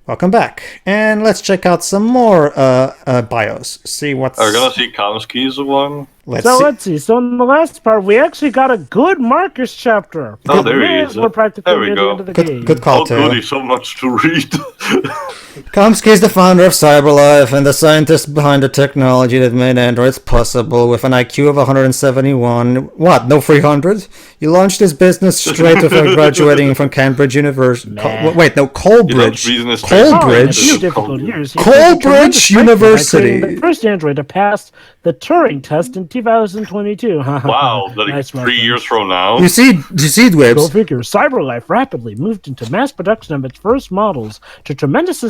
Welcome back, and let's check out some more bios. See what's. Are we gonna see Kamsky's one? Let's So see. let's see. So in the last part, we actually got a good Marcus chapter. Oh, there he is. We're practically There we near the go. end of the game. Good call, Oh, Taylor. goody, so much to read. Kamsky is the founder of CyberLife and the scientist behind the technology that made androids possible. With an IQ of 171, what? No 300? He launched his business straight after graduating from Cambridge University. Nah. Wait, no, Coleridge. business Oh, in a Coleridge. few difficult years, he Coleridge proved a tremendous breakthrough by University. creating the first android to pass the Turing test in 2022. Wow, like Nice 3 reference. years from now. You see, Go Dwibs. figure. CyberLife rapidly moved into mass production of its first models to tremendous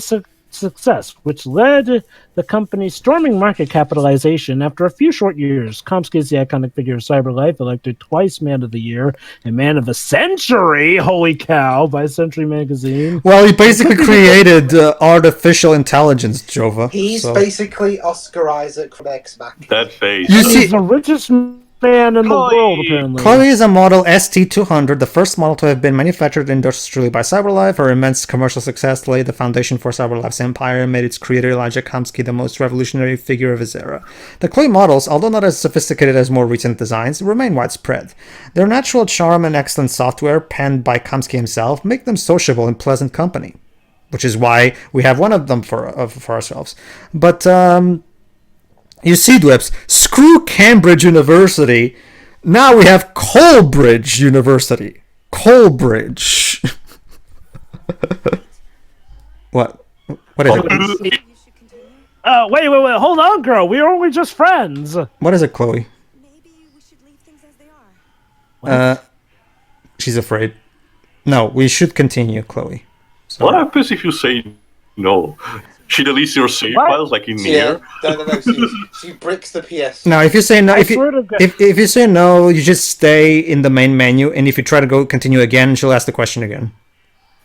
success, which led the company storming market capitalization. After a few short years, Kamsky is the iconic figure of CyberLife, elected twice Man of the Year and Man of the Century, holy cow, by Century Magazine. Well, he basically created artificial intelligence, Jova. He's so- basically Oscar Isaac from X Machina. That face. You He's see- the richest man in the Chloe. world, apparently. Chloe is a model ST200, the first model to have been manufactured industrially by CyberLife. Her immense commercial success laid the foundation for CyberLife's empire and made its creator Elijah Kamsky the most revolutionary figure of his era. The Chloe models, although not as sophisticated as more recent designs, remain widespread. Their natural charm and excellent software, penned by Kamsky himself, make them sociable and pleasant company. Which is why we have one of them for ourselves. But, you see, Dwips, screw Cambridge University. Now we have Coleridge University. Coleridge. What? What is it? Wait, hold on, girl. We are only just friends. What is it, Chloe? Maybe we should leave things as they are. She's afraid. No, we should continue, Chloe. What happens if you say no? She deletes your save What? files like in Yeah, here? no. She bricks the PS. Now, if you say no, I swear to God. if you say no, you just stay in the main menu, and if you try to go continue again, she'll ask the question again.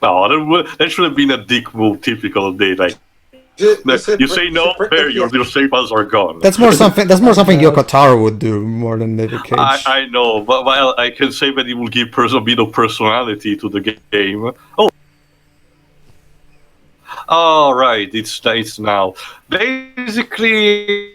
No, that should have been a dick move, typical of day. Like, you say no, there, your save files are gone. That's more something. That's more something Yoko Taro would do more than David Cage. I know, but well, I can say that it will give a bit of personality to the game. Oh! All right, it's now. Basically,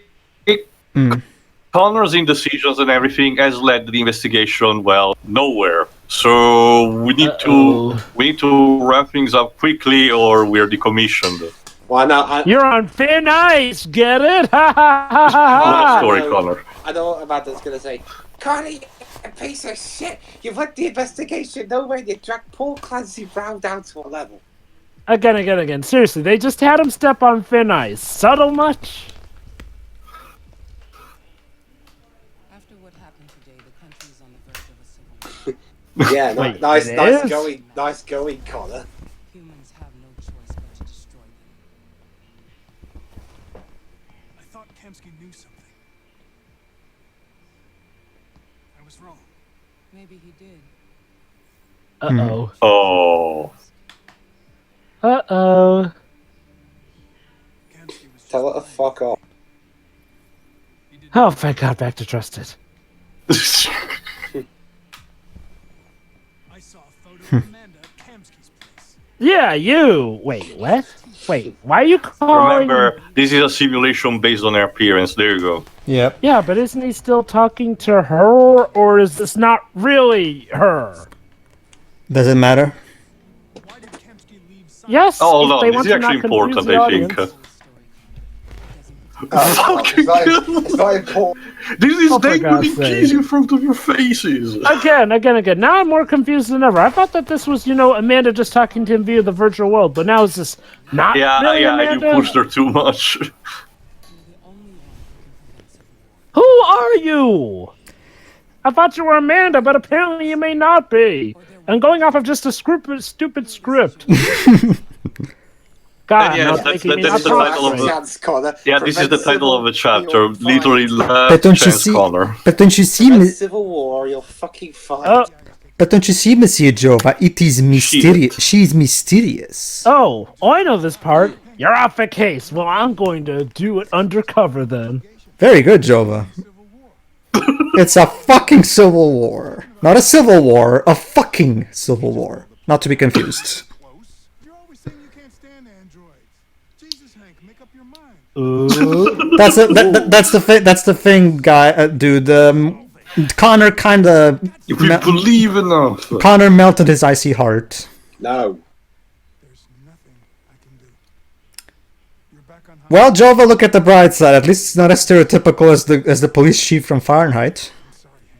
Connor's indecisions and everything has led the investigation, well, nowhere. So we need to wrap things up quickly, or we're decommissioned. Why not? You're on thin ice, get it? What story, Connor? I know what Amanda's gonna say. Connor, you a piece of shit! You've let the investigation nowhere. You dragged Paul Clancy Brown down to a level. Again. Seriously, they just had him step on thin ice. Subtle much? After what happened today, the country is on the verge of a civil war. Yeah, Wait, nice it is? nice going, Connor. Humans have no choice but to destroy them. I thought Kamsky knew something. I was wrong. Maybe he did. Uh-oh. Oh. Uh-oh. Kamsky was just Tell her to fuck off. Oh, thank God, back to trusted. I saw a photo of Amanda at Kamsky's place. Yeah, you! Wait, what? Wait, why are you calling... Remember, this is a simulation based on her appearance. There you go. Yep. Yeah, but isn't he still talking to her, or is this not really her? Does it matter? Why did Kamsky leave Yes, Oh, if no, they this want is to not actually confuse important, the I think. audience. It's not important. This is Oh, for dangling God's keys sake. in front of your faces. Again. Now I'm more confused than ever. I thought that this was, Amanda just talking to him via the virtual world, but now is this not really Yeah, you Amanda? pushed her too much. Who are you? I thought you were Amanda, but apparently you may not be. I'm going off of just a stupid script. God, Yeah, now that's it's making me the not title of straight. the- Chance, Connor. Yeah, this is the Prevent title of the chapter. Literally, But don't you chance see? Connor. But don't you see? Prevent civil war, you're fucking fine. Oh, But don't you see, Monsieur Jova? It is mysterious. She's mysterious. oh, I know this part. You're off the case. Well, I'm going to do it undercover then. Very good, Jova. It's a fucking civil war. Not a civil war, a fucking civil war. Not to be confused. close. You're always saying you can't stand and androids. Jesus, Hank, make up your mind. Ooh. That's the thing, guy, dude. Connor kind of If we believe enough. Connor melted his icy heart. No. There's nothing I can do. You're back on high. Well, Jova, look at the bright side. At least it's not as stereotypical as the police chief from Fahrenheit.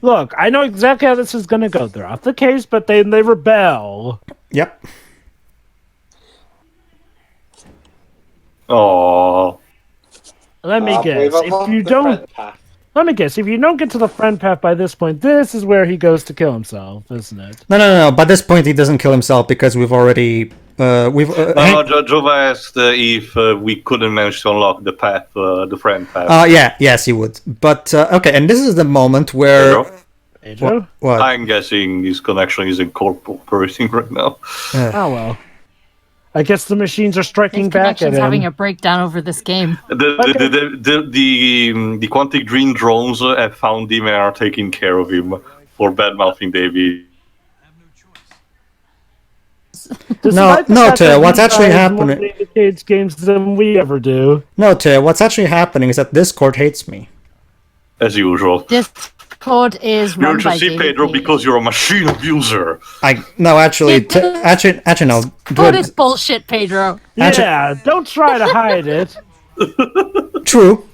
Look, I know exactly how this is going to go. They're off the case, but they rebel. Yep. Oh. Let me guess. We've If unlocked you the don't, friend path. let me guess. If you don't get to the friend path by this point, this is where he goes to kill himself, isn't it? No. By this point, he doesn't kill himself because we've already Jova asked if we couldn't manage to unlock the path, the friend path. yes, he would. But okay, and this is the moment where Pedro? what? I'm guessing his connection isn't cooperating right now. Oh well. I guess the machines are striking His back at connection's him. having a breakdown over this game. The Quantic Dream drones have found him and are taking care of him for bad mouthing David. Despite the no, fact Teo, that what's he actually buys happening- more David Cage games than we ever do. No, Teo, what's actually happening is that Discord hates me. As usual. Discord is You're run to by see David Pedro Cage. because you're a machine abuser. Actually, actually, no. Discord is bullshit, Pedro. Actually- Yeah, don't try to hide it. True.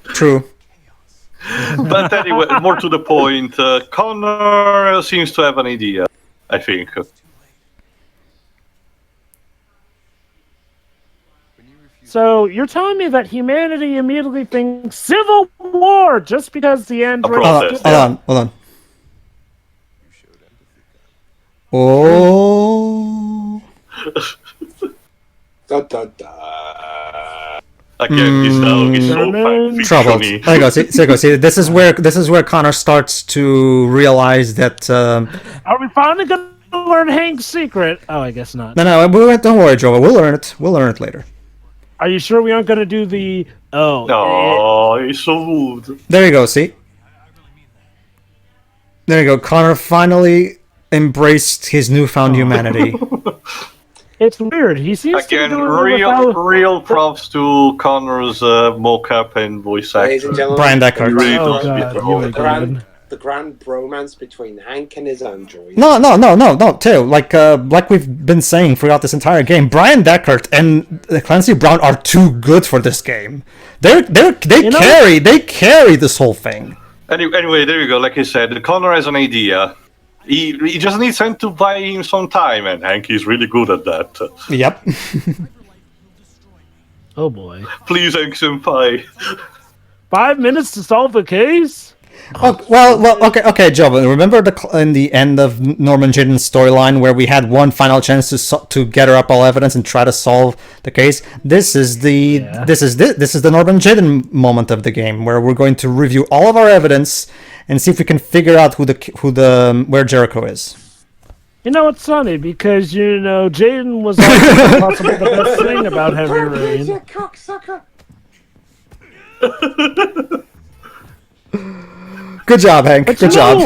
But anyway, more to the point, Connor seems to have an idea, I think. So you're telling me that humanity immediately thinks civil war just because the android. Protest. Hold on. Oh. Da, da, da. Again, he's so German Troubled. fictiony. There you go. See, this is where Connor starts to realize that. Are we finally gonna learn Hank's secret? Oh, I guess not. No, don't worry, Jova. We'll learn it. We'll learn it later. Are you sure we aren't gonna do the? Oh, he's so moved. There you go. See. There you go. Connor finally embraced his newfound humanity. It's weird. He seems Again, to be doing it without... real props to Connor's mocap and voice Ladies and actor. gentlemen, Brian Deckard. Really Oh does beat god, the you role. again. the grand bromance between Hank and his android. No, Teo. Like we've been saying throughout this entire game, Brian Deckard and Clancy Brown are too good for this game. They carry this whole thing. Anyway, there you go. Like I said, Connor has an idea. He just needs time to buy him some time, and Hank is really good at that. Yep. Oh boy. Please, Hank Senpai. 5 minutes to solve the case? Okay, Joe. Remember in the end of Norman Jaden's storyline where we had one final chance to gather up all evidence and try to solve the case. This is the Norman Jaden moment of the game where we're going to review all of our evidence and see if we can figure out where Jericho is. You know, it's funny because, Jaden was also possibly the best thing about Heavy Rain. You cocksucker! Good job, Hank. Good job.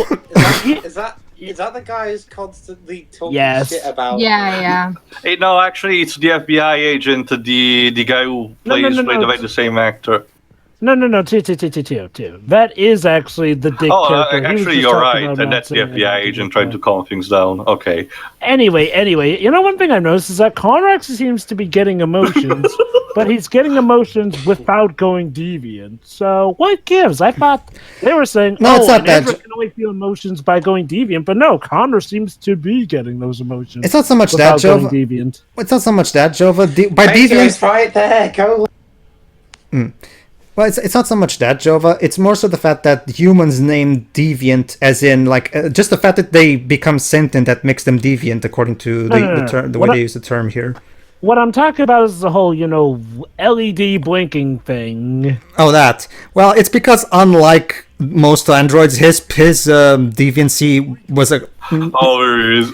Is that the guy who's constantly talking Yes. shit about? Yeah. Hey, no, actually, it's the FBI agent, the guy who played by the same actor. No, Teo. That is actually the dick Oh, character. He was actually, just you're talking right, about and that's the saying FBI anything agent like trying that. to calm things down. Okay. Anyway, one thing I've noticed is that Connor actually seems to be getting emotions, but he's getting emotions without going deviant. So what gives? I thought they were saying, No, it's not an that. android can only feel emotions by going deviant, but no, Connor seems to be getting those emotions. It's not so much that, without going Jova. deviant. It's not so much that, Jova. By Pedro's deviant. right there. Go. Well, it's not so much that, Jova. It's more so the fact that humans name deviant as in, just the fact that they become sentient that makes them deviant, according to the way they use the term here. What I'm talking about is the whole, LED blinking thing. Oh, that. Well, it's because unlike most androids, his deviancy was a... Oh, there he is.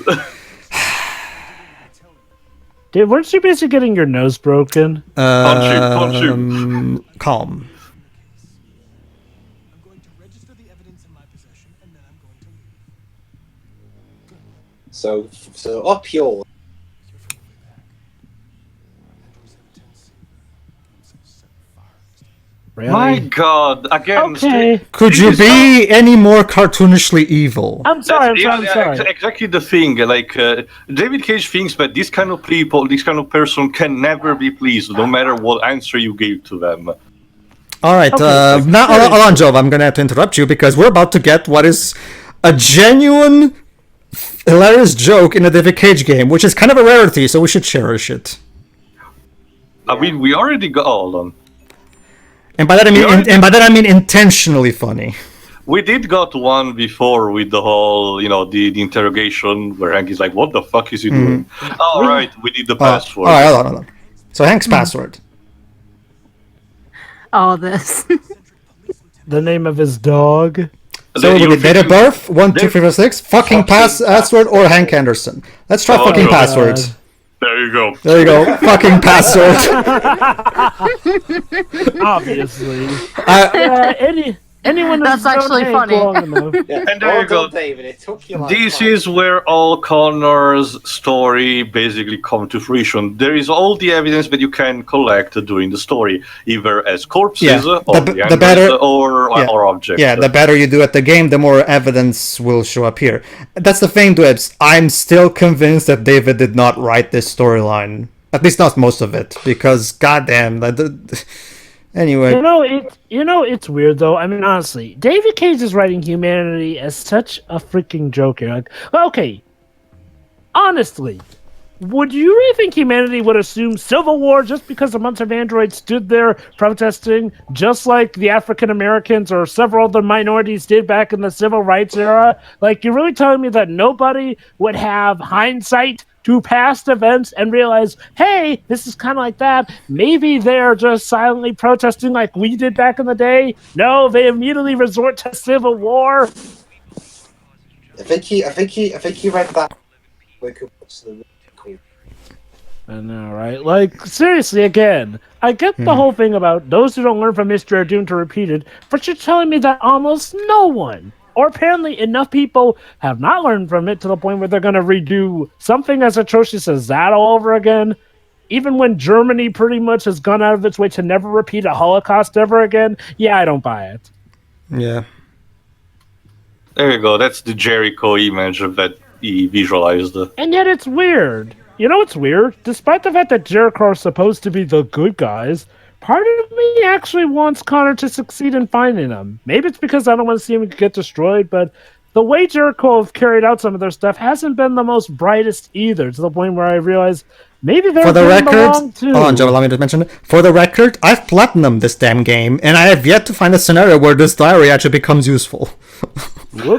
Dude, weren't you basically getting your nose broken? Punch him. Calm. I'm going to register the evidence in my possession, and then I'm going to leave. So up yours. Really? My God! Again, Okay. Could you be any more cartoonishly evil? I'm sorry. I'm sorry. Exactly the thing. Like David Cage thinks that this kind of people, this kind of person, can never be pleased, no matter what answer you gave to them. All right, Okay, now, hold on, Joe. I'm gonna have to interrupt you because we're about to get what is a genuine, hilarious joke in a David Cage game, which is kind of a rarity, so we should cherish it. I mean, we already got. Hold on. And by that I mean intentionally funny. We did got one before with the whole, the interrogation where Hank is like, "What the fuck is he doing?" All right, we need the password. All right, hold on. So Hank's password. Oh, this. The name of his dog. So it would be date of birth, 1, 2, 3, 4, 6, fucking password, or Hank Anderson. Let's try fucking God. password. There you go. There you go, fucking password. Obviously. Anyone That's who's known actually Hank funny. long enough. Yeah. And there well you go. done, David. It took you like This 5 is where all Connor's story basically come to fruition. There is all the evidence that you can collect during the story, either as corpses Yeah, or the better- or objects. Yeah, the better you do at the game, the more evidence will show up here. That's the thing, Dwebs. I'm still convinced that David did not write this storyline. At least not most of it, because goddamn, anyway. It's weird though. I mean, honestly, David Cage is writing humanity as such a freaking joke here. Like, okay, honestly, would you really think humanity would assume civil war just because a bunch of androids stood there protesting, just like the African Americans or several other minorities did back in the civil rights era? Like, you're really telling me that nobody would have hindsight to past events and realize, hey, this is kind of like that. Maybe they're just silently protesting like we did back in the day. No, they immediately resort to civil war. I think he read that. We could watch the cool. I know, right? Like, seriously, again, I get the whole thing about those who don't learn from history are doomed to repeat it, but you're telling me that almost no one, or apparently enough people, have not learned from it to the point where they're going to redo something as atrocious as that all over again, even when Germany pretty much has gone out of its way to never repeat a Holocaust ever again. Yeah, I don't buy it. Yeah. There you go. That's the Jericho image that he visualized. And yet it's weird. You know what's weird? Despite the fact that Jericho are supposed to be the good guys, part of me actually wants Connor to succeed in finding them. Maybe it's because I don't want to see him get destroyed, but the way Jericho have carried out some of their stuff hasn't been the most brightest either, to the point where I realize maybe they're For the record, belong too. hold on, Joe, allow me to mention it. For the record, I've platinumed this damn game, and I have yet to find a scenario where this diary actually becomes useful.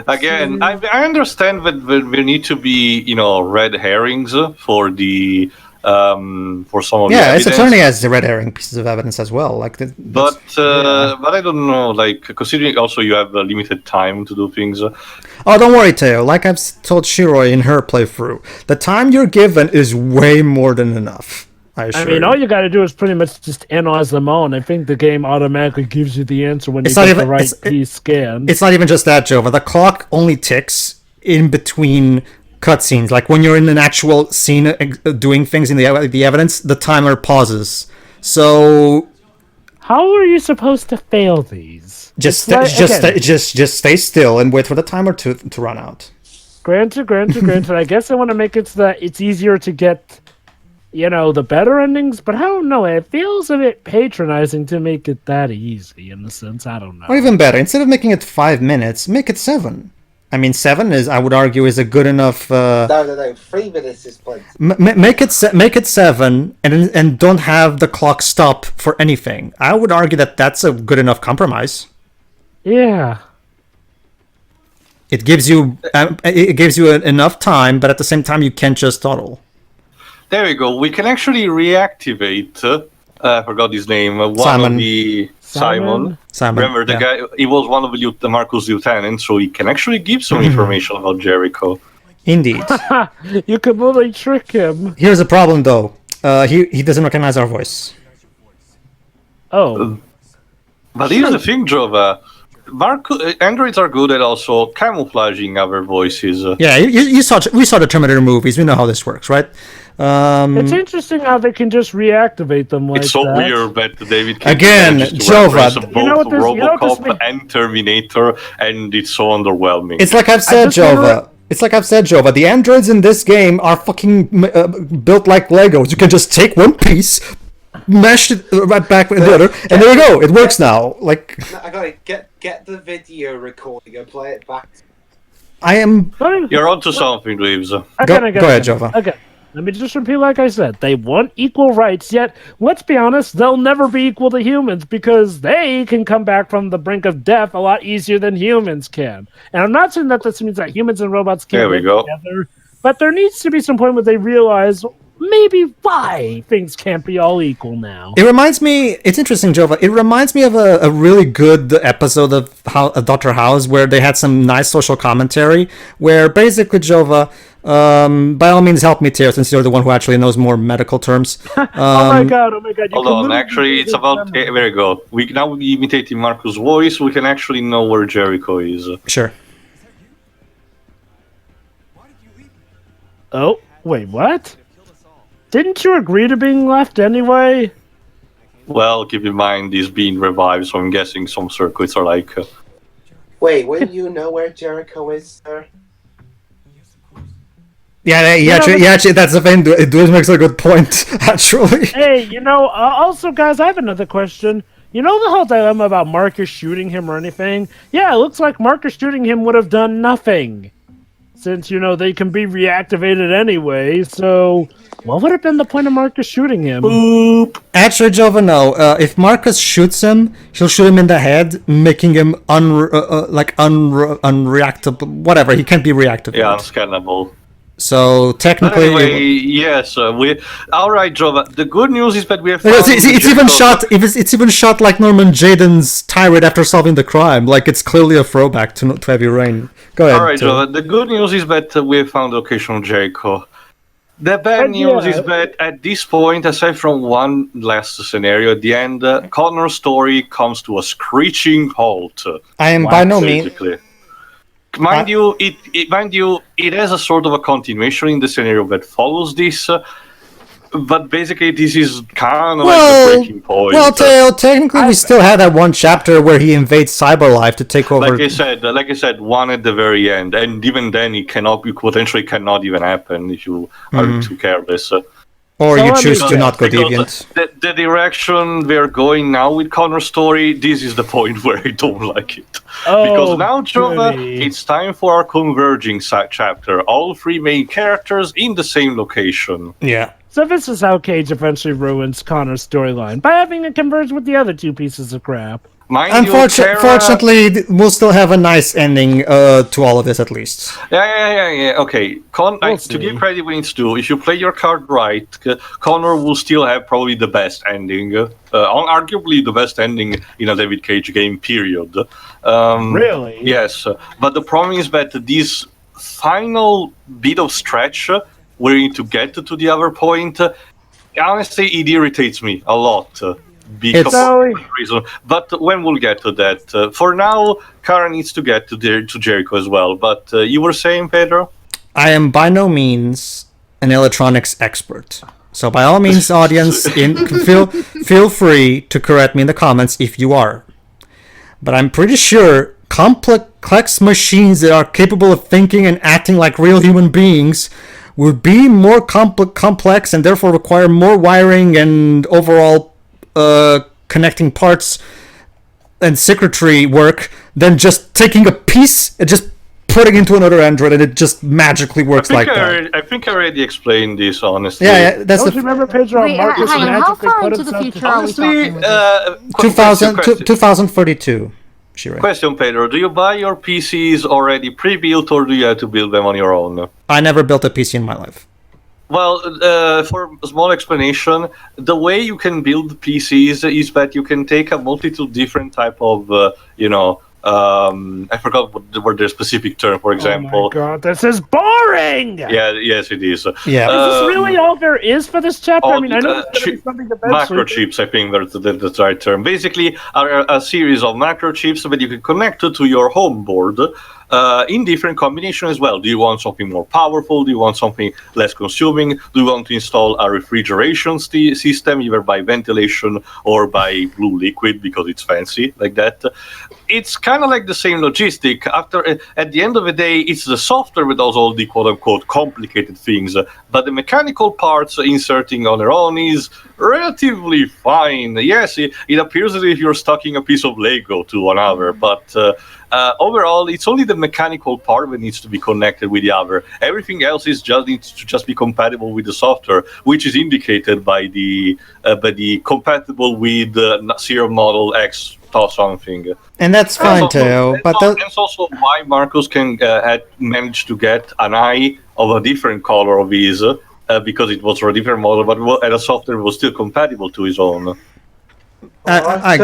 Again, I understand that there need to be, red herrings for the for some of the Yeah, evidence. it's attorney has the red herring pieces of evidence as well. But I don't know. Like, considering also you have limited time to do things. Oh, don't worry, Teo. Like I've told Shiroi in her playthrough, the time you're given is way more than enough. I mean, all you got to do is pretty much just analyze them all, and I think the game automatically gives you the answer when you get the right piece scanned. It's not even just that, Jova. The clock only ticks in between cutscenes. Like when you're in an actual scene doing things in the evidence, the timer pauses. So how are you supposed to fail these? Just stay still and wait for the timer to run out. Granted. I guess I want to make it so that it's easier to get, the better endings, but I don't know. It feels a bit patronizing to make it that easy in a sense. I don't know. Or even better, instead of making it 5 minutes, make it 7. I mean, 7 is, I would argue, is a good enough. No. 3 minutes is plenty. Make it 7, and don't have the clock stop for anything. I would argue that that's a good enough compromise. Yeah. It gives you enough time, but at the same time, you can't just dawdle. There we go. We can actually reactivate. I forgot his name. Simon. Remember the guy? He was one of the Marcus lieutenants, so he can actually give some information about Jericho. Indeed. You could really trick him. Here's a problem, though. He doesn't recognize our voice. Oh. But here's the thing, Jova. Androids are good at also camouflaging our voices. Yeah, we saw the Terminator movies. We know how this works, right? It's interesting how they can just reactivate them like that. It's so weird that David Cage Again, manages to Jova. reference both Robocop and Terminator, and it's so underwhelming. It's like I've said, Jova. The androids in this game are fucking built like Legos. You can just take one piece, mash it right back in the other, and there you go. It works now. Like, I got it. Get the video recording and play it back. You're onto something, Reeves. Go ahead, Jova. Okay. Let me just repeat, like I said, they want equal rights, yet, let's be honest, they'll never be equal to humans because they can come back from the brink of death a lot easier than humans can. And I'm not saying that this means that humans and robots can't live together, but there needs to be some point where they realize maybe why things can't be all equal now. It reminds me, it's interesting, Jova, it reminds me of a really good episode of Dr. House where they had some nice social commentary, where basically, Jova, by all means help me, Teo, since you're the one who actually knows more medical terms. Oh my god. Hold on, actually, it's about... There you go. Now we imitating Marcus' voice, we can actually know where Jericho is. Sure. Oh, wait, what? Didn't you agree to being left anyway? Well, keep in mind he's being revived, so I'm guessing some circuits are like... Wait, wouldn't you know where Jericho is, sir? Yeah, actually, that's the thing. It does makes a good point, actually. Hey, also, guys, I have another question. You know the whole dilemma about Marcus shooting him or anything? Yeah, it looks like Marcus shooting him would have done nothing. Since, they can be reactivated anyway, so... What would have been the point of Marcus shooting him? Boop. Actually, Jova, no. If Marcus shoots him, he'll shoot him in the head, making him unreactable. Whatever, he can't be reactivated. Yeah, unscannable. So technically, anyway, yes, all right, Jova. The good news is that we have. It's even shot. It's even shot like Norman Jaden's tirade after solving the crime. Like it's clearly a throwback to Heavy Rain. Go ahead. All right, Jova. The good news is that we have found the location of Jericho. The bad news is that at this point, aside from one last scenario at the end, Connor's story comes to a screeching halt. I am by no means. Mind you, it has a sort of a continuation in the scenario that follows this, but basically this is kind of like the breaking point. Well, technically we still had that one chapter where he invades Cyberlife to take over. Like I said, one at the very end, and even then it potentially cannot even happen if you are too careless. Or you choose to not go deviant. The direction we're going now with Connor's story, this is the point where I don't like it. Because now, Jova, it's time for our converging chapter. All three main characters in the same location. Yeah. So this is how Cage eventually ruins Connor's storyline, by having it converge with the other two pieces of crap. Fortunately, we'll still have a nice ending to all of this, at least. Yeah. Okay. To give credit when it's due, if you play your card right, Connor will still have probably the best ending. Arguably the best ending in a David Cage game, period. Really? Yes. But the problem is that this final bit of stretch where you need to get to the other point, honestly, it irritates me a lot. Because of reason, but when we'll get to that, for now, Kara needs to get to Jericho as well. But you were saying, Pedro? I am by no means an electronics expert, so by all means, audience, feel free to correct me in the comments if you are. But I'm pretty sure complex machines that are capable of thinking and acting like real human beings would be more complex and therefore require more wiring and overall connecting parts and circuitry work than just taking a piece and just putting into another android and it just magically works like that. I think I already explained this, honestly. Yeah, that's Don't you remember Pedro and Marcus hang on, how magically far put into the himself future are we Honestly, talking? 2032. Question, Pedro. Do you buy your PCs already pre-built or do you have to build them on your own? I never built a PC in my life. Well, for a small explanation, the way you can build PCs is that you can take a multitude different type of, I forgot what their specific term, for example. Oh my god, this is boring! Yeah, yes, it is. Yeah. Is this really all there is for this chapter? I mean, I know there's something to macro chips, I think that's the right term. Basically, are a series of macro chips that you can connect to your home board. in different combinations as well. Do you want something more powerful? Do you want something less consuming? Do you want to install a refrigeration system, either by ventilation or by blue liquid because it's fancy like that? It's kind of like the same logistic. At the end of the day, it's the software that does all the quote-unquote complicated things, but the mechanical parts inserting on their own is relatively fine. Yes, it appears as if you're stacking a piece of Lego to another, but overall, it's only the mechanical part that needs to be connected with the other. Everything else needs to just be compatible with the software, which is indicated by the compatible with serial model X or something. And that's fine too. But that's also why Marcus can manage to get an eye of a different color of his, because it was for a different model, but the software was still compatible to his own. I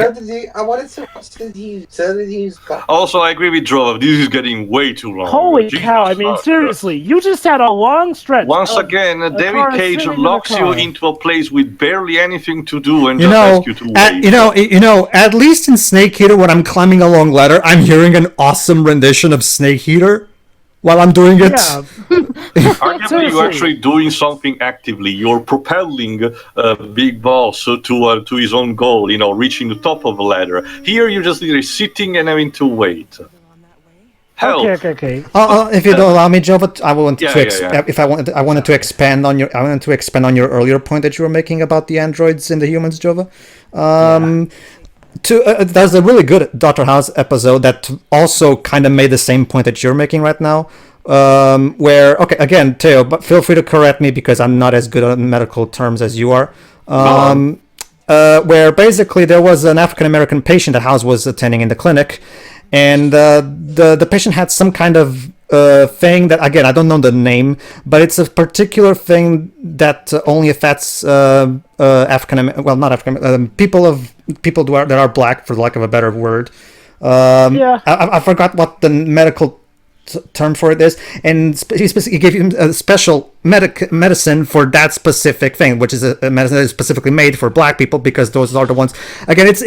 wanted to watch the news. Also, I agree with Drova. This is getting way too long. Holy cow! I mean, seriously, you just had a long stretch. Once again, David Cage locks you into a place with barely anything to do and just asks you to wait. At least in Snake Eater, when I'm climbing a long ladder, I'm hearing an awesome rendition of Snake Eater while I'm doing it. Yeah. Arguably, you're actually doing something actively. You're propelling Big Boss to his own goal, reaching the top of the ladder. Here, you're just either sitting and having to wait. Hell. Okay. If you don't allow me, Jova, I wanted to expand on your earlier point that you were making about the androids and the humans, Jova. There's a really good Dr. House episode that also kind of made the same point that you're making right now. Where, okay, again, Theo, but feel free to correct me because I'm not as good on medical terms as you are. Where basically there was an African American patient that House was attending in the clinic, and the patient had some kind of thing that, again, I don't know the name, but it's a particular thing that only affects people that are black, for lack of a better word. I forgot what the medical term for it is, and he gave him a special medicine for that specific thing, which is a medicine that is specifically made for black people because those are the ones. Again, it's I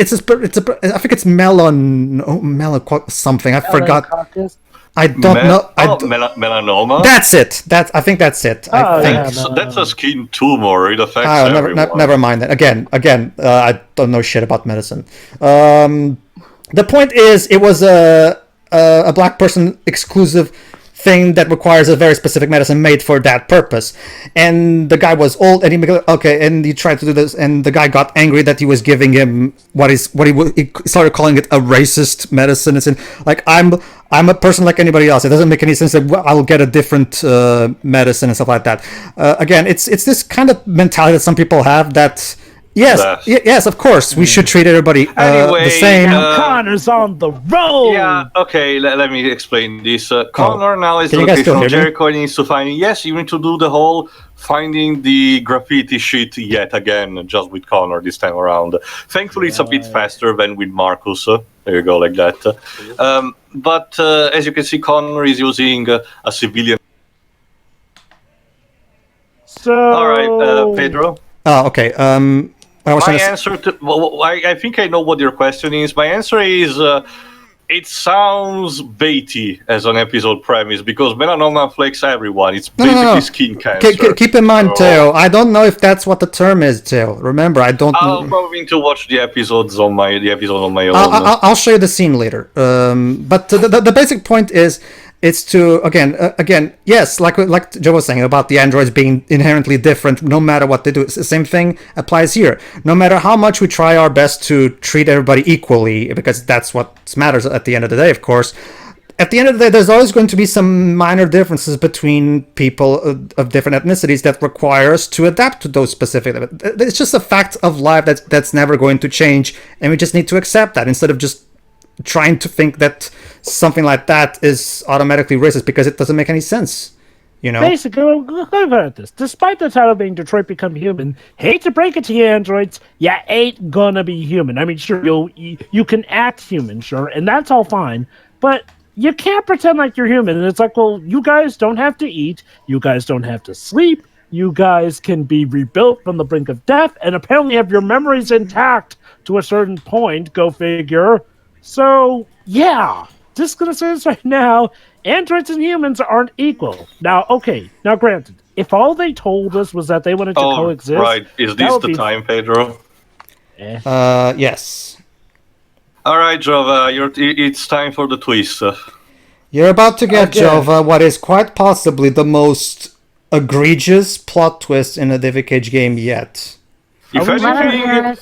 think it's something. I forgot. I don't know. Melanoma. That's it. I think that's it. That's a skin tumor. It affects everyone. Never mind that. Again, I don't know shit about medicine. The point is, it was a black person exclusive thing that requires a very specific medicine made for that purpose. And the guy was old, and he tried to do this, and the guy got angry that he was giving him he started calling it a racist medicine. And saying, like, I'm a person like anybody else. It doesn't make any sense that I'll get a different medicine and stuff like that. Again, it's this kind of mentality that some people have that. Yes, of course. We should treat everybody the same. Connor's on the road. Yeah, okay, let me explain this. Connor now is located on Jericho and needs to find... Yes, you need to do the whole finding the graffiti shit yet again, just with Connor this time around. Thankfully, it's a bit faster than with Marcus. There you go, like that. But as you can see, Connor is using a civilian... All right, Pedro? Oh, okay. I think I know what your question is. My answer is, it sounds baity as an episode premise because melanoma afflicts everyone. It's basically skin cancer. Keep in mind, Theo, I don't know if that's what the term is, Theo. Remember, I don't. I'll probably need to watch the episode on my own. I'll show you the scene later. But the basic point is. It's to again, yes, like Joe was saying about the androids being inherently different, no matter what they do. It's the same thing applies here. No matter how much we try our best to treat everybody equally, because that's what matters at the end of the day, of course. At the end of the day, there's always going to be some minor differences between people of different ethnicities that require us to adapt to those specific. It's just a fact of life that's never going to change, and we just need to accept that instead of just trying to think that something like that is automatically racist because it doesn't make any sense, Basically, look at this. Despite the title being Detroit Become Human, hate to break it to you, androids, you ain't gonna be human. I mean, sure, you can act human, sure, and that's all fine, but you can't pretend like you're human. And it's like, well, you guys don't have to eat, you guys don't have to sleep, you guys can be rebuilt from the brink of death, and apparently have your memories intact to a certain point, go figure. So, yeah, just going to say this right now. Androids and humans aren't equal. Now, granted, if all they told us was that they wanted to coexist... right. Is this the time, Pedro? Yes. All right, Jova, it's time for the twist. You're about to get, Jova, what is quite possibly the most egregious plot twist in a David Cage game yet. If anything...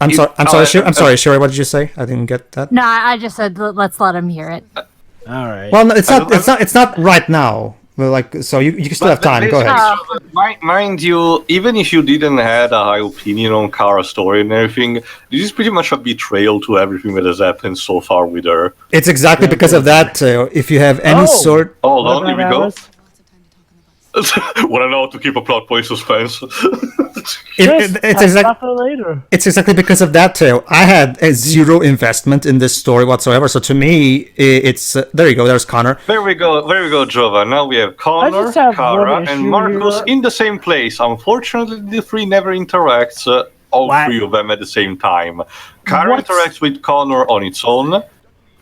I'm sorry, Sherry, what did you say? I didn't get that. No, I just said let's let him hear it. All right. Well, no, it's not right now. So you still have time. Go ahead. Mind you, even if you didn't have a high opinion on Kara's story and everything, this is pretty much a betrayal to everything that has happened so far with her. It's exactly because of that. If you have any sort... Hold on, here we go. Want to know how to keep a plot point suspense? It's exactly because of that, Teo. I had zero investment in this story whatsoever, so to me, it's... there you go, there's Connor. There we go, Jova. Now we have Connor, Kara, and Marcus in the same place. Unfortunately, the three never interacts, all three of them at the same time. Kara interacts with Connor on its own.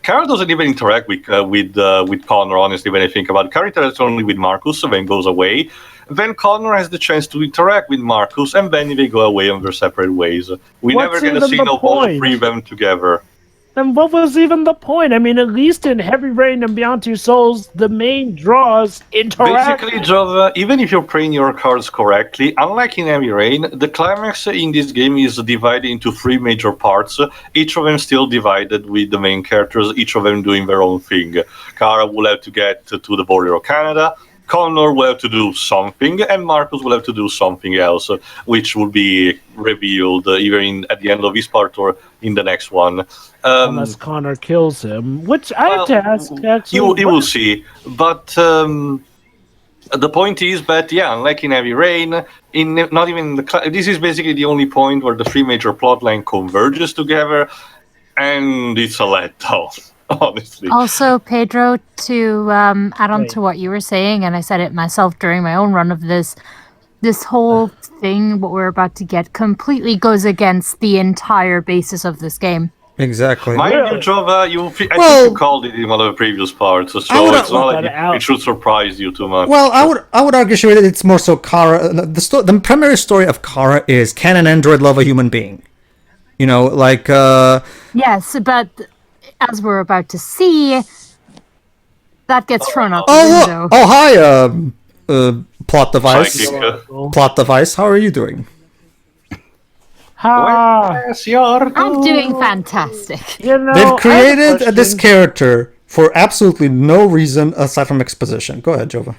Kara doesn't even interact with Connor, honestly, when I think about it. Kara interacts only with Marcus, and then goes away. Then Connor has the chance to interact with Marcus, and then they go away on their separate ways. We never get a scene of all three of them together. Then what was even the point? I mean, at least in Heavy Rain and Beyond Two Souls, the main draws interact. Basically, Jova, even if you're playing your cards correctly, unlike in Heavy Rain, the climax in this game is divided into three major parts, each of them still divided with the main characters, each of them doing their own thing. Kara will have to get to the border of Canada, Connor will have to do something, and Marcus will have to do something else, which will be revealed either at the end of this part or in the next one. Unless Connor kills him, which I have to ask, actually. You will see. But the point is that, unlike in Heavy Rain, this is basically the only point where the three major plotline converges together, and it's a letdown. Honestly. Also, Pedro, to add on to what you were saying, and I said it myself during my own run of this whole thing, what we're about to get, completely goes against the entire basis of this game. Exactly. Mind you, Jova, I think you called it in one of the previous parts, so it's not like it should surprise you too much. Well, I would argue, Sherry, that it's more so Kara. The primary story of Kara is, can an android love a human being? You know, like... Yes, but... as we're about to see, that gets thrown out the window. Oh, hi, plot device. Plot device, how are you doing? I'm doing fantastic. They've created this character for absolutely no reason aside from exposition. Go ahead, Jova.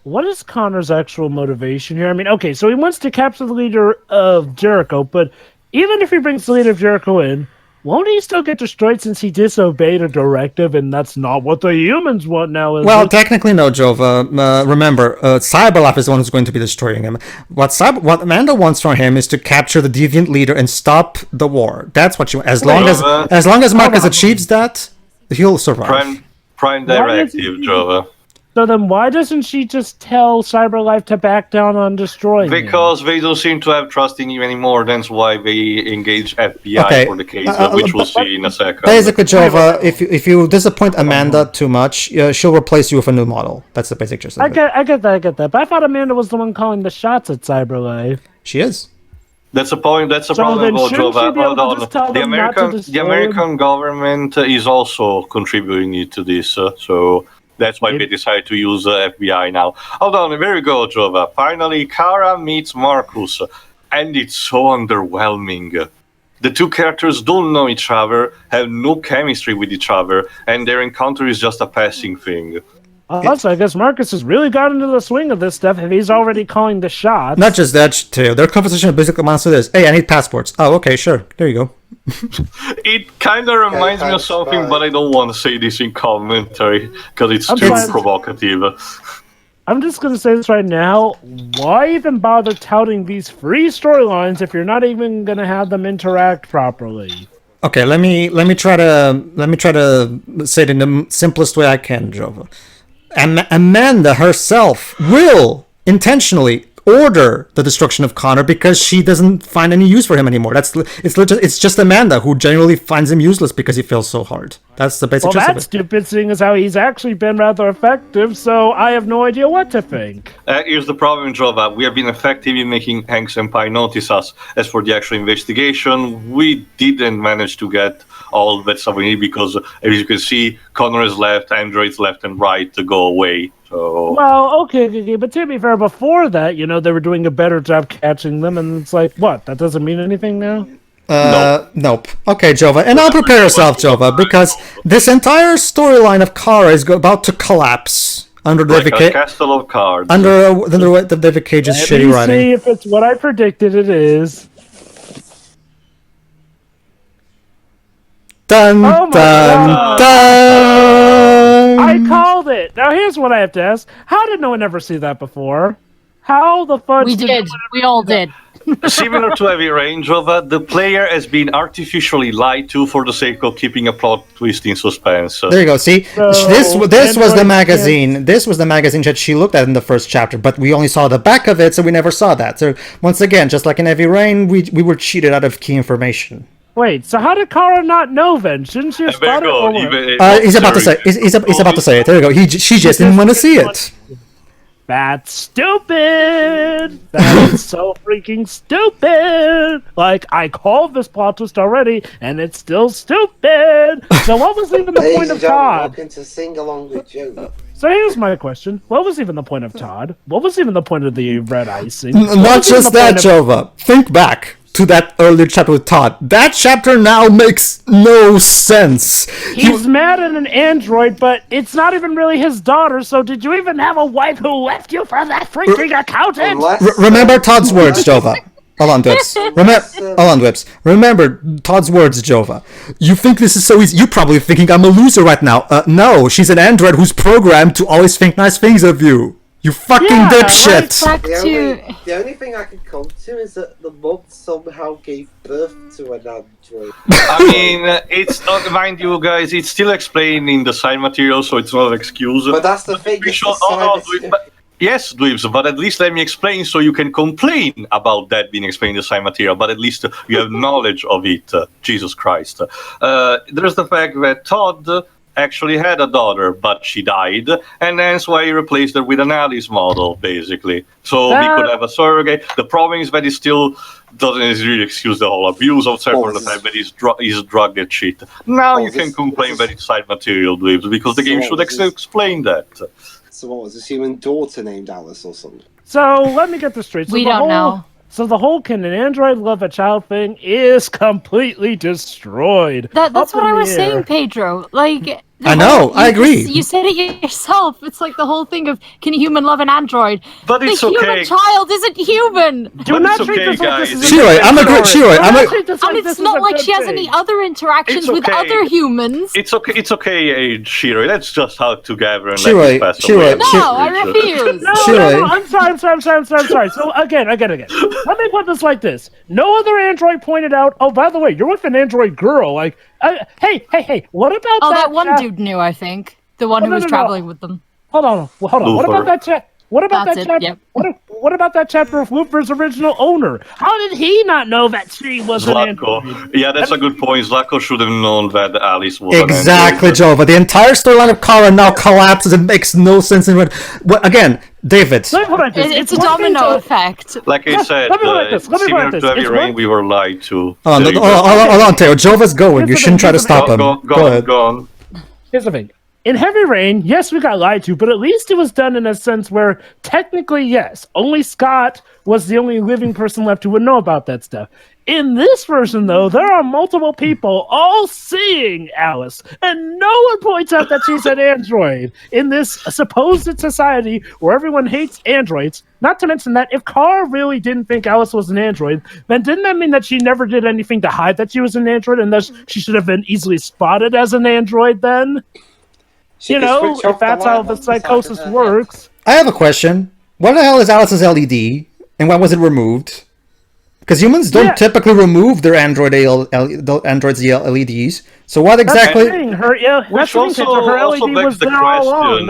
What is Connor's actual motivation here? I mean, okay, so he wants to capture the leader of Jericho, but even if he brings the leader of Jericho in, won't he still get destroyed since he disobeyed a directive, and that's not what the humans want now, is Well, it? technically no, Jova. Remember, Cyberlife is the one who's going to be destroying him. What Amanda wants from him is to capture the deviant leader and stop the war. That's what you... As long as Marcus achieves that, he'll survive. Prime directive, Jova. So then why doesn't she just tell Cyberlife to back down on destroying Because him? they don't seem to have trust in you anymore. That's why they engage FBI for the case, which we'll see in a second. Basically, Jova, if you disappoint Amanda too much, she'll replace you with a new model. That's the basic gist of it. I get that. But I thought Amanda was the one calling the shots at Cyberlife. She is. That's a point. That's a problem, Jova. Hold on. The American government is also contributing to this, so... That's why they decided to use FBI now. Hold on, there we go, Jova. Finally, Kara meets Marcus, and it's so underwhelming. The two characters don't know each other, have no chemistry with each other, and their encounter is just a passing thing. Also, I guess Marcus has really got into the swing of this stuff if he's already calling the shots. Not just that, too. Their conversation basically amounts to this. Hey, I need passports. Oh, okay, sure. There you go. It kind of reminds me of something, but I don't want to say this in commentary because it's too provocative. I'm just going to say this right now. Why even bother touting these free storylines if you're not even going to have them interact properly? Okay, let me try to say it in the simplest way I can, Jova. Amanda herself will intentionally order the destruction of Connor because she doesn't find any use for him anymore. It's just Amanda who generally finds him useless because he feels so hard. That's the basic truth of it. Well, that's stupid, seeing as how he's actually been rather effective, so I have no idea what to think. Here's the problem, Jova. We have been effective in making Hank Senpai notice us. As for the actual investigation, we didn't manage to get all that stuff we need because, as you can see, Connor is left, androids left and right to go away. So... Well, okay, but to be fair, before that, they were doing a better job catching them, and it's like, what? That doesn't mean anything now? Nope. Okay, Jova. And now prepare yourself, Jova, because this entire storyline of Kara is about to collapse under David Cage. Castle of Cards. Under David Cage's shitty writing. See if it's what I predicted it is. Dun, dun, dun! I called it! Now here's what I have to ask. How did no one ever see that before? How the fudge We did. We all did. Similar to Heavy Rain, Jova, the player has been artificially lied to for the sake of keeping a plot twist in suspense. There you go. See, this was the magazine. This was the magazine that she looked at in the first chapter, but we only saw the back of it, so we never saw that. So once again, just like in Heavy Rain, we were cheated out of key information. Wait, so how did Kara not know then? Shouldn't she have spotted it? He's about to say. He's about to say it. There you go. She just didn't want to see it. That's stupid! That is so freaking stupid! Like, I called this plot twist already, and it's still stupid! So what was even the point of Todd? Welcome to Sing Along with Joe. So here's my question. What was even the point of Todd? What was even the point of the red icing? Not just that, Jova. Think back to that earlier chapter with Todd. That chapter now makes no sense. He's mad at an android, but it's not even really his daughter, so did you even have a wife who left you for that freaking accountant? Remember Todd's words, Jova. Hold on, Dwips. Remember Todd's words, Jova. You think this is so easy? You're probably thinking I'm a loser right now. No, she's an android who's programmed to always think nice things of you. You fucking dipshit! Right, the only thing I can come to is that the mum somehow gave birth to an android. I mean, it's not, mind you guys, it's still explained in the side material, so it's not an excuse. But that's the thing. Yes, Dweebs, but at least let me explain so you can complain about that being explained in the side material, but at least you have knowledge of it. Jesus Christ. There's the fact that Todd actually had a daughter, but she died, and that's why he replaced her with an Alice model, basically. So he could have a surrogate. The problem is that he still doesn't really excuse the whole abuse of Sarah for the fact that he's drugged and shit. Now you can complain that it's side material, Dweebs, because the game should explain that. So what was his human daughter named Alice or something? So let me get this straight. So we don't know. So the whole can an android love a child thing is completely destroyed. That's what I was saying, Pedro. Like, I know, I agree. You said it yourself. It's like the whole thing of, can a human love an android? But it's okay. The human child isn't human. Do not treat this like this is Shiroi, I'm agree. Shiroi, and it's not like she has any other interactions with other humans. It's okay, Shiroi. Let's just hug together and Shiroi, let this pass away. No, I refuse. No, I'm sorry. So again. Let me put this like this. No other android pointed out, oh, by the way, you're with an android girl. Like, hey, what about that? Oh, that one dude knew, I think. The one who was traveling with them. Hold on. What about that chat? What about that chapter? Yep. What about that chapter of Looper's original owner? How did he not know that she was an android? Yeah, that's a good point. Zlako should have known that Alice was exactly, an android. Jova. The entire storyline of Kara now collapses and makes no sense. Again, David. It's a domino effect. Like I said, similar to Heavy Rain, we were lied to. Hold on, Teo. Jova's going. You shouldn't try to stop him. Go on. Here's the thing. In Heavy Rain, yes, we got lied to, but at least it was done in a sense where, technically, yes, only Scott was the only living person left who would know about that stuff. In this version, though, there are multiple people all seeing Alice, and no one points out that she's an android. In this supposed society where everyone hates androids, not to mention that if Kara really didn't think Alice was an android, then didn't that mean that she never did anything to hide that she was an android, and thus she should have been easily spotted as an android then? If that's how the psychosis works. I have a question. What the hell is Alice's LED, and when was it removed? Because humans don't typically remove their androids' LEDs. So what exactly? Which also begs the question.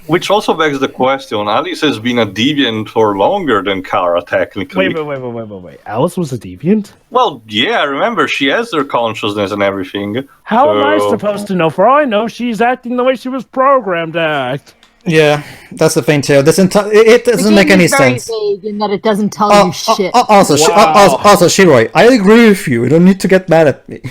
Which also begs the question. Alice has been a deviant for longer than Kara, technically. Wait. Alice was a deviant? Well, yeah. Remember, she has her consciousness and everything. How am I supposed to know? For all I know, she's acting the way she was programmed to act. Yeah, that's the thing too. It doesn't make any sense. Very vague in that it doesn't tell you shit. Also, Shiroi, I agree with you. You don't need to get mad at me.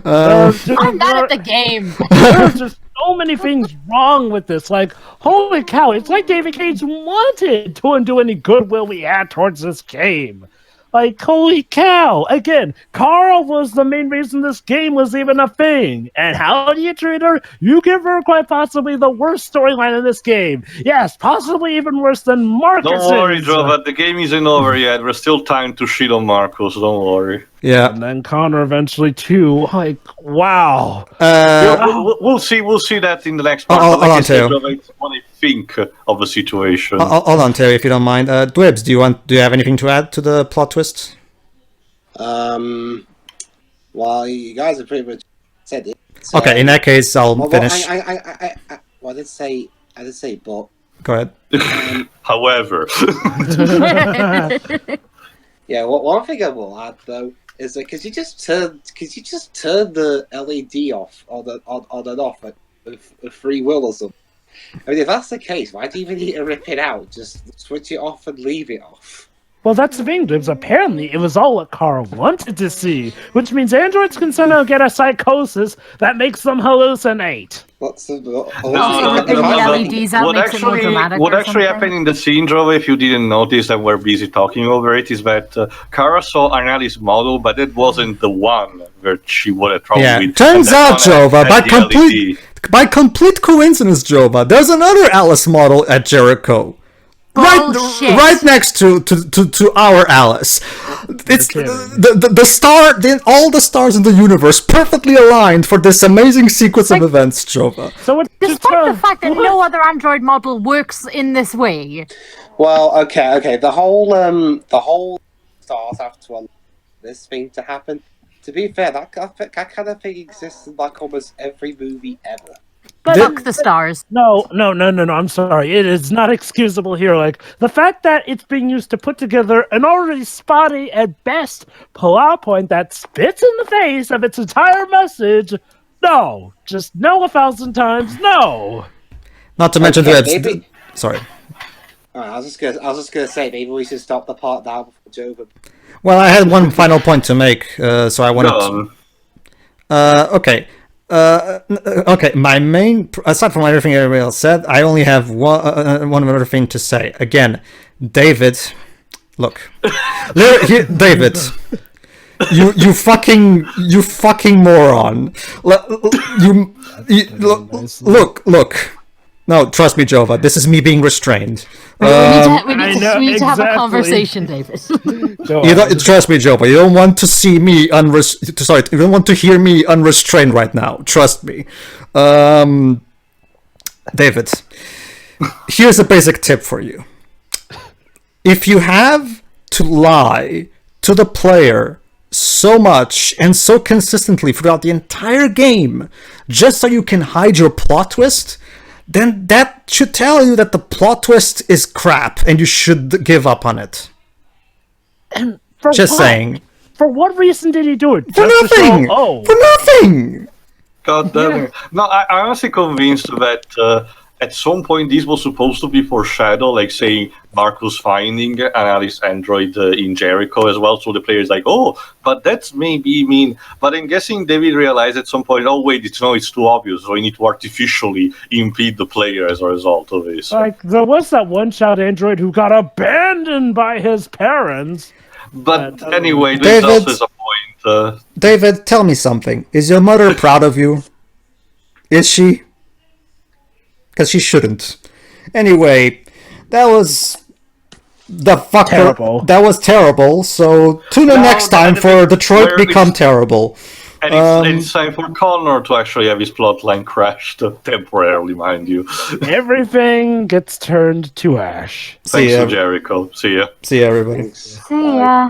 I'm mad at the game. There's just so many things wrong with this. Like, holy cow! It's like David Cage wanted to undo any goodwill we had towards this game. Like, holy cow! Again, Carl was the main reason this game was even a thing. And how do you treat her? You give her quite possibly the worst storyline in this game. Yes, possibly even worse than Marcus. Don't worry, Jova. The game isn't over yet. There's still time to shit on Marcus. Don't worry. Yeah. And then Connor eventually too. Like, wow. We'll see that in the next part. Hold on, Terry. What I think of the situation. Hold on, Terry, if you don't mind. Dwibs, do you have anything to add to the plot twist? Well, you guys have pretty much said it. So, okay, in that case, I'll finish. I did say, but. Go ahead. However. Yeah, one thing I will add though is that because you just turn the LED off or on and off at free will or something. I mean, if that's the case, why do you even need to rip it out? Just switch it off and leave it off. Well, that's the thing, Dibs. Apparently, it was all what Carl wanted to see, which means androids can somehow get a psychosis that makes them hallucinate. What's the... LEDs out makes it more dramatic. What actually happened in the scene, Jova, if you didn't notice and we're busy talking over it, is that Kara saw an Alice model, but it wasn't the one that she would have thrown with. Turns out, Jova, by complete coincidence, Jova, there's another Alice model at Jericho. Right next to our Alice. It's the star. All the stars in the universe perfectly aligned for this amazing sequence of events, Jova. So despite the fact that no other android model works in this way. Well, okay. The whole stars have to allow this thing to happen. To be fair, that kind of thing exists in like almost every movie ever. Fuck the stars. No, I'm sorry. It is not excusable here. Like, the fact that it's being used to put together an already spotty, at best, PowerPoint that spits in the face of its entire message. No. Just no 1,000 times. No. Not to mention that sorry. Alright, I was just gonna say, maybe we should stop the part now before Jova. Well, I had one final point to make, so I wanted to... Okay. Okay, my main, aside from everything everybody else said, I only have one other thing to say. Again, David, look, David, you fucking moron. Look. No, trust me, Jova. This is me being restrained. We need to have a conversation, David. Trust me, Jova. You don't want to see me you don't want to hear me unrestrained right now. Trust me. David, here's a basic tip for you. If you have to lie to the player so much and so consistently throughout the entire game, just so you can hide your plot twist, then that should tell you that the plot twist is crap and you should give up on it. And for just saying. For what reason did he do it? For nothing! For nothing! God damn it. No, I'm honestly convinced that at some point this was supposed to be foreshadow, like saying Marcus finding an Alice android in Jericho as well, so the player is like, oh, but that's maybe mean. But I'm guessing David realized at some point, oh wait, it's too obvious, so we need to artificially impede the player as a result of this. Like, there was that one-shot android who got abandoned by his parents. But anyway, this also is a point. David, tell me something. Is your mother proud of you? Is she? Because she shouldn't. Anyway, that was terrible. That was terrible. So tune in next time for Detroit Become Terrible. And it's time for Connor to actually have his plotline crashed temporarily, mind you. Everything gets turned to ash. Thanks to Jericho. See ya. See ya, everybody. See ya.